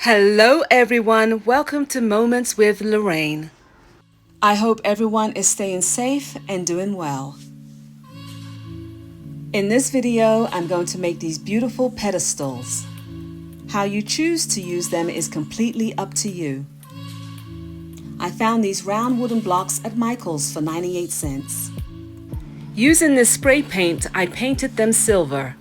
Hello everyone, welcome to Moments with Lorraine. I hope everyone is staying safe and doing well. In this video, I'm going to make these beautiful pedestals. How you choose to use them is completely up to you. I found these round wooden blocks at Michael's for 98 cents. Using this spray paint, I painted them silver.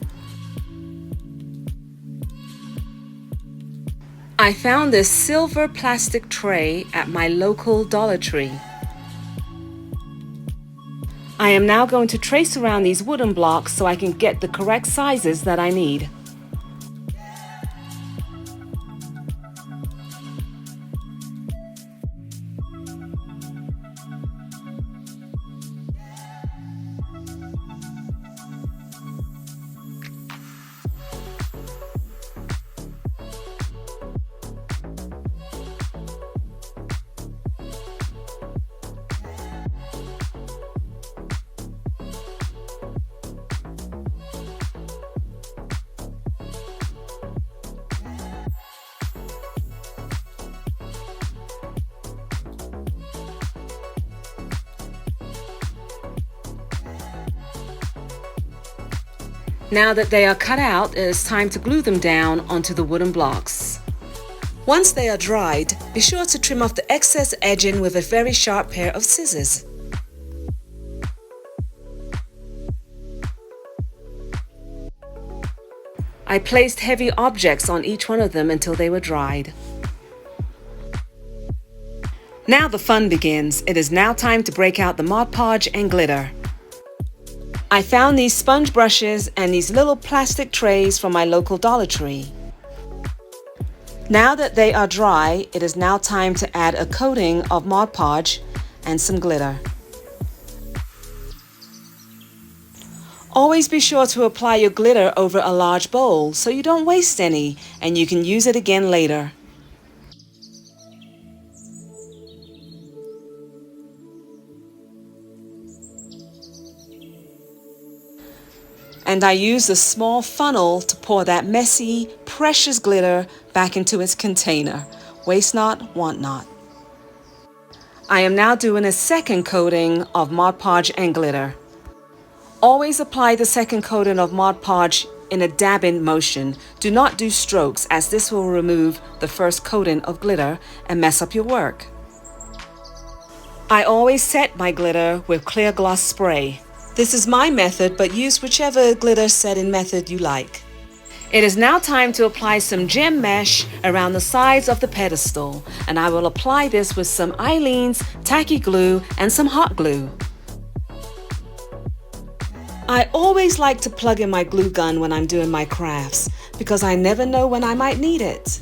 I found this silver plastic tray at my local Dollartree. I am now going to trace around these wooden blocks so I can get the correct sizes that I need. Now that they are cut out, it is time to glue them down onto the wooden blocks. Once they are dried, be sure to trim off the excess edging with a very sharp pair of scissors. I placed heavy objects on each one of them until they were dried. Now the fun begins. It is now time to break out the Mod Podge and glitter. I found these sponge brushes and these little plastic trays from my local Dollartree. Now that they are dry, it is now time to add a coating of Mod Podge and some glitter. Always be sure to apply your glitter over a large bowl so you don't waste any and you can use it again later. And I use a small funnel to pour that messy, precious glitter back into its container. Waste not, want not. I am now doing a second coating of Mod Podge and glitter. Always apply the second coating of Mod Podge in a dabbing motion. Do not do strokes, as this will remove the first coating of glitter and mess up your work. I always set my glitter with clear gloss spray. This is my method, but use whichever glitter setting method you like. It is now time to apply some gem mesh around the sides of the pedestal, and I will apply this with some Aileens, tacky glue, and some hot glue. I always like to plug in my glue gun when I'm doing my crafts, because I never know when I might need it.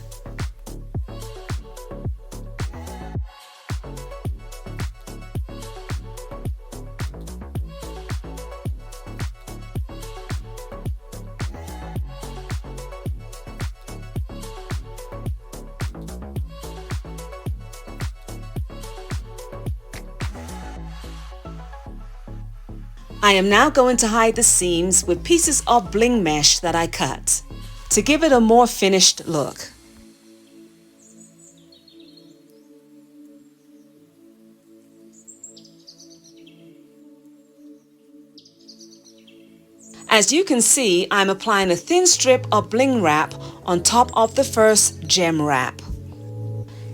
I am now going to hide the seams with pieces of bling mesh that I cut to give it a more finished look. As you can see, I'm applying a thin strip of bling wrap on top of the first gem wrap.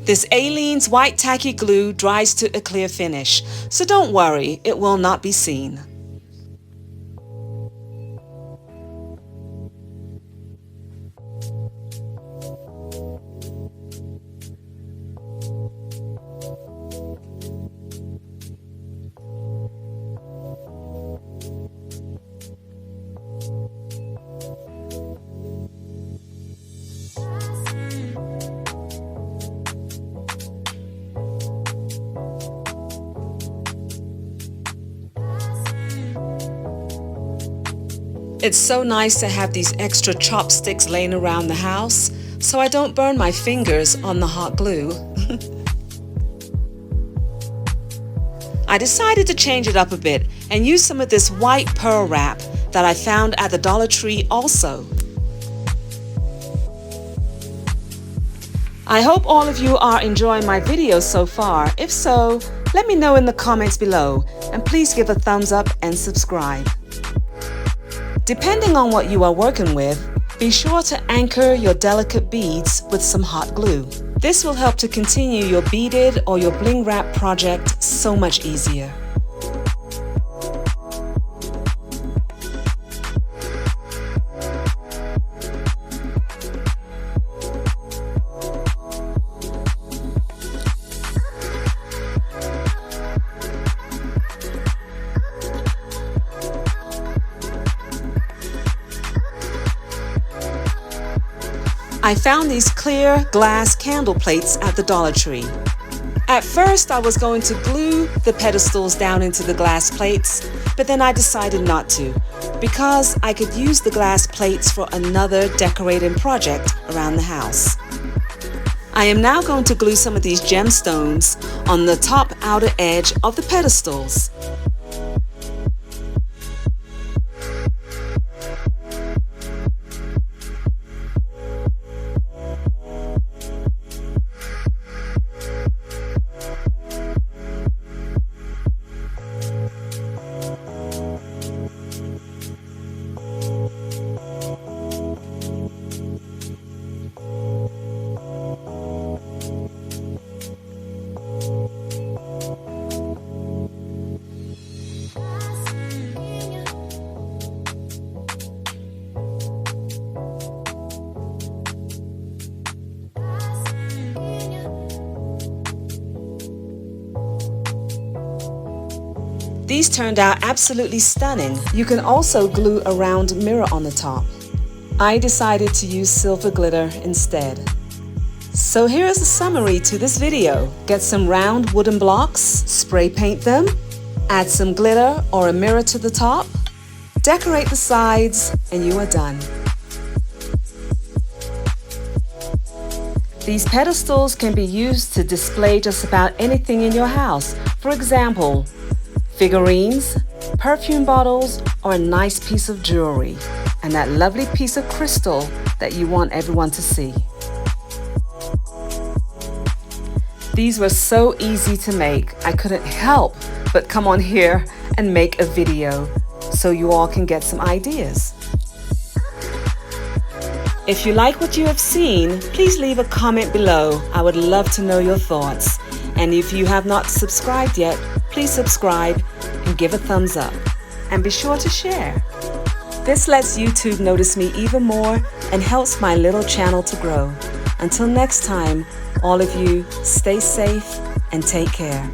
This Aileens white tacky glue dries to a clear finish, so don't worry, it will not be seen. It's so nice to have these extra chopsticks laying around the house so I don't burn my fingers on the hot glue. I decided to change it up a bit and use some of this white pearl wrap that I found at the Dollar Tree also. I hope all of you are enjoying my videos so far. If so, let me know in the comments below, and please give a thumbs up and subscribe. Depending on what you are working with, be sure to anchor your delicate beads with some hot glue. This will help to continue your beaded or your bling wrap project so much easier. I found these clear glass candle plates at the Dollartree. At first, I was going to glue the pedestals down into the glass plates, but then I decided not to, because I could use the glass plates for another decorating project around the house. I am now going to glue some of these gemstones on the top outer edge of the pedestals. These turned out absolutely stunning. You can also glue a round mirror on the top. I decided to use silver glitter instead. So here is a summary to this video. Get some round wooden blocks, spray paint them, add some glitter or a mirror to the top, decorate the sides, and you are done. These pedestals can be used to display just about anything in your house. For example, figurines, perfume bottles, or a nice piece of jewelry, and that lovely piece of crystal that you want everyone to see. These were so easy to make, I couldn't help but come on here and make a video so you all can get some ideas. If you like what you have seen, please leave a comment below. I would love to know your thoughts. And if you have not subscribed yet, please subscribe and give a thumbs up. And be sure to share. This lets YouTube notice me even more and helps my little channel to grow. Until next time, all of you stay safe and take care.